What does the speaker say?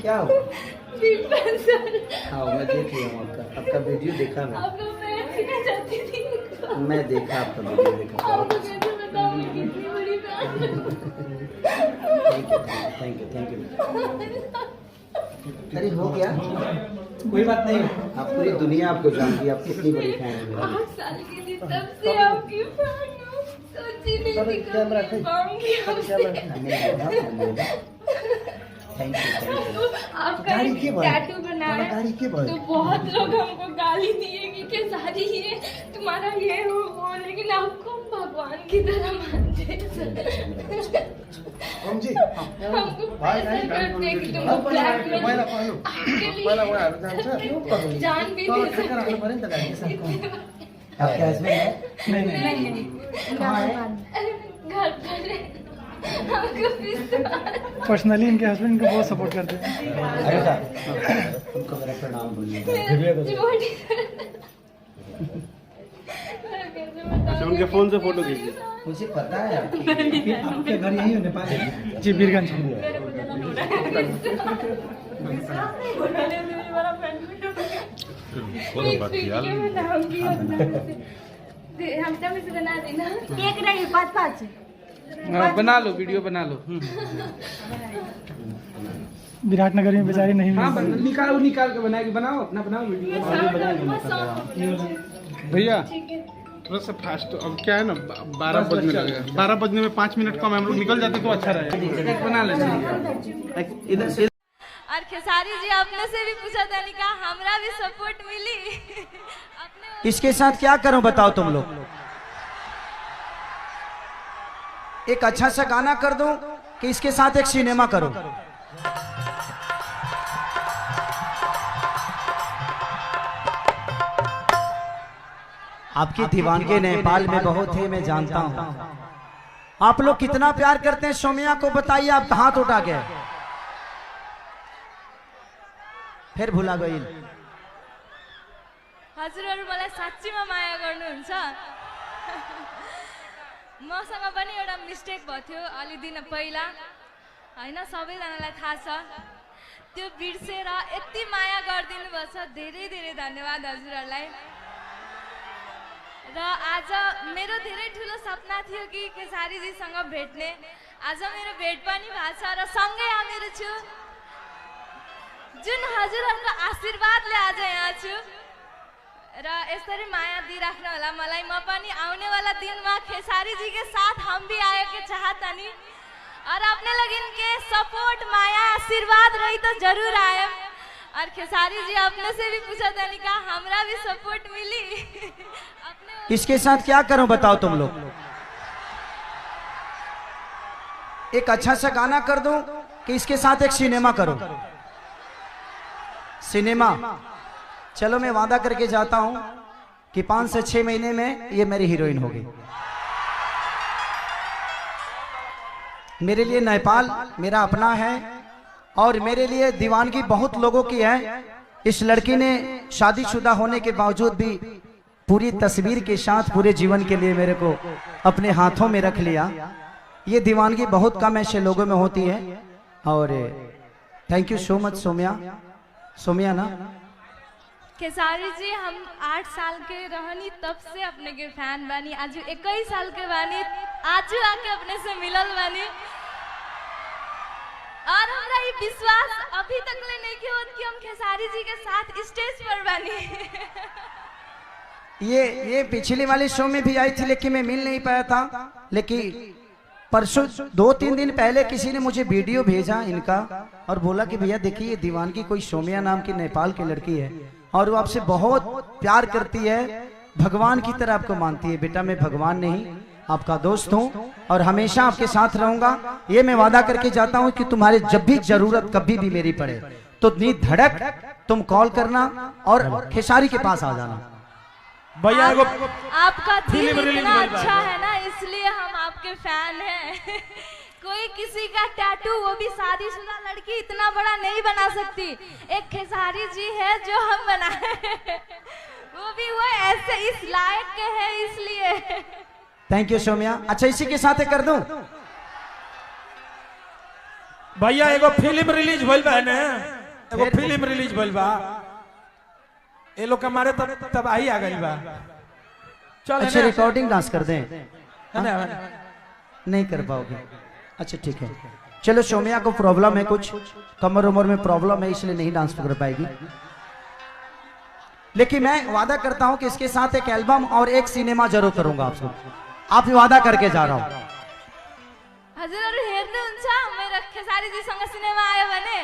क्या हुआ? हाँ मैं देख लिया हूँ आपका वीडियो देखा मैं। मैं देखा आपका वीडियो देखा। Thank you. अरे हो गया, कोई बात नहीं। आप पूरी दुनिया आपको जानती है, आप कितनी बड़ी फैन है। 8 साल के लिए तब से आपकी फैन हूँ, सोची नहीं थी कभी पाऊंगी आपसे। Thank you. आपका टैटू बनाया तो बहुत लोग हमको गाली दिए कि खेसारी ये तुम्हारा ये हो वो, लेकिन आपको हम भगवान की तरह मानते हैं। हमको पैसा करते कि तुमको ब्लैकमेल जान भी दे सकते। आपके हस्बैंड है? नहीं कहाँ है? घर पर हमको पर्सनली इनके हस्बैंड को बहुत सपोर्ट करते हैं। उनको मेरा प्रणाम बोलिए। अच्छा उनके फोन से फोटो खींचिए। मुझे पता है आपके घर यही हो नेपाल? जी बीरगंज। एक नहीं 5-5 बना लो, वीडियो बना लो। विराटनगर में बेचारी नहीं हाँ मिली। निकाल के बनाएगी। बनाओ अपना, बनाओ वीडियो। भैया थोड़ा सा फास्ट। अब क्या है ना 12 बजने लगेगा। 12 बजने में 5 मिनट कम हम लोग निकल जाते तो अच्छा रहेगा। बना लेते। इधर से और खेसारी जी आपने से भी पूछा था, निका हमरा भी सपोर्ट मिली। अपने इसके साथ क्या करूं बताओ तुम लोग? एक अच्छा सा गाना कर दूं कि इसके साथ एक सिनेमा करूं? आपकी दीवानगी नेपाल में बहुत है, मैं जानता हूं। आप लोग कितना प्यार करते हैं सौम्या को, बताइए। आप हाथ उठा के फिर भुला गई। हजुरहरु मलाई साच्चीमा माया गर्नुहुन्छ। मसँग पनि एउटा मिस्टेक भयो थियो अलि दिन पहिला, हैन? सबैजनालाई थाहा छ। त्यो बिर्सेर यति माया गरिदिनु भएको छ, धेरै धेरै धन्यवाद हजुरहरुलाई। र आज मेरो धेरै ठुलो सपना थियो कि खेसारीजीसँग भेट्ने। आज मेरो भेट पनि भएको छ र सँगै हामीहरू छु। जुन हजुरहरुको आशीर्वादले आज यहाँ छु र यसरी माया दिइराख्नु होला मलाई। म पनि आउने वाला दिन में खेसारी जी के साथ हम भी आए के चाहता नहीं, और अपने लोग इनके सपोर्ट माया आशीर्वाद रही तो जरूर आए। और खेसारी जी आपने से भी पूछा था, निका हमरा भी सपोर्ट मिली। इसके साथ क्या करूं बताओ तुम लोग? एक अच्छा सा गाना कर दूं कि इसके साथ एक सिनेमा करूं? सिनेमा चलो मैं वादा करके जाता हूं कि 5 से 6 महीने में ये मेरी हीरोइन होगी। मेरे लिए नेपाल मेरा अपना है और मेरे लिए दीवानगी बहुत लोगों की है। इस लड़की ने शादीशुदा होने के बावजूद भी पूरी तस्वीर के साथ पूरे जीवन के लिए मेरे को अपने हाथों में रख लिया। ये दीवानगी बहुत कम ऐसे लोगों में होती है। और thank you so much Saumya ना। खेसारी जी हम 8 साल के रहनी तब से अपने के फैन बानी। आज 21 साल के बानी, आज आके अपने से मिलल बानी। और हमरा ये विश्वास अभी तक ले नहीं कि हम खेसारी जी के साथ स्टेज पर बानी। ये पिछली वाली शो में भी आई थी लेकिन मैं मिल नहीं पाया था। लेकिन परसों 2-3 दिन पहले किसी ने मुझे वीडियो भेजा इनका और बोला कि भैया देखिए ये दीवानगी कोई सोम्या नाम की नेपाल की लड़की है और वो आपसे बहुत प्यार करती है, भगवान की तरह आपको मानती है। बेटा मैं भगवान नहीं आपका दोस्त हूँ और हमेशा आपके साथ रहूंगा। ये मैं वादा करके जाता हूँ कि तुम्हारे जब भी जरूरत कभी भी मेरी पड़े तो नी धड़क तुम कॉल करना और खेसारी के पास आ जाना। भैया आपका दिल इतना अच्छा है ना, इसलिए हम आपके फैन हैं। कोई किसी का टैटू, वो भी शादीशुदा लड़की, इतना बड़ा नहीं बना सकती। एक खेसारी जी है जो हम बनाए, वो भी वो ऐसे इस लायक के है, इसलिए। Thank you Saumya. अच्छा इसी के साथ कर दूं भैया एगो फिल्म रिलीज भइल बा ने, एगो फिल्म रिलीज भइल बा, ये लोग हमारे तबाही आ गई बा। चल अच्छा रिकॉर्डिंग डांस कर दें? है ना? नहीं कर पाओगे? अच्छा ठीक है, चलो सौम्या को प्रॉब्लम है, कुछ कमर उमर में प्रॉब्लम है, इसलिए नहीं डांस कर पाएगी। लेकिन मैं वादा करता हूं कि इसके साथ एक एल्बम और एक सिनेमा जरूर करूंगा आपको, आप वादा करके जा रहा हूं। हजुरहरु हेर्नुहुन्छ मेरो खेसारीजीसँग सिनेमा आयो भने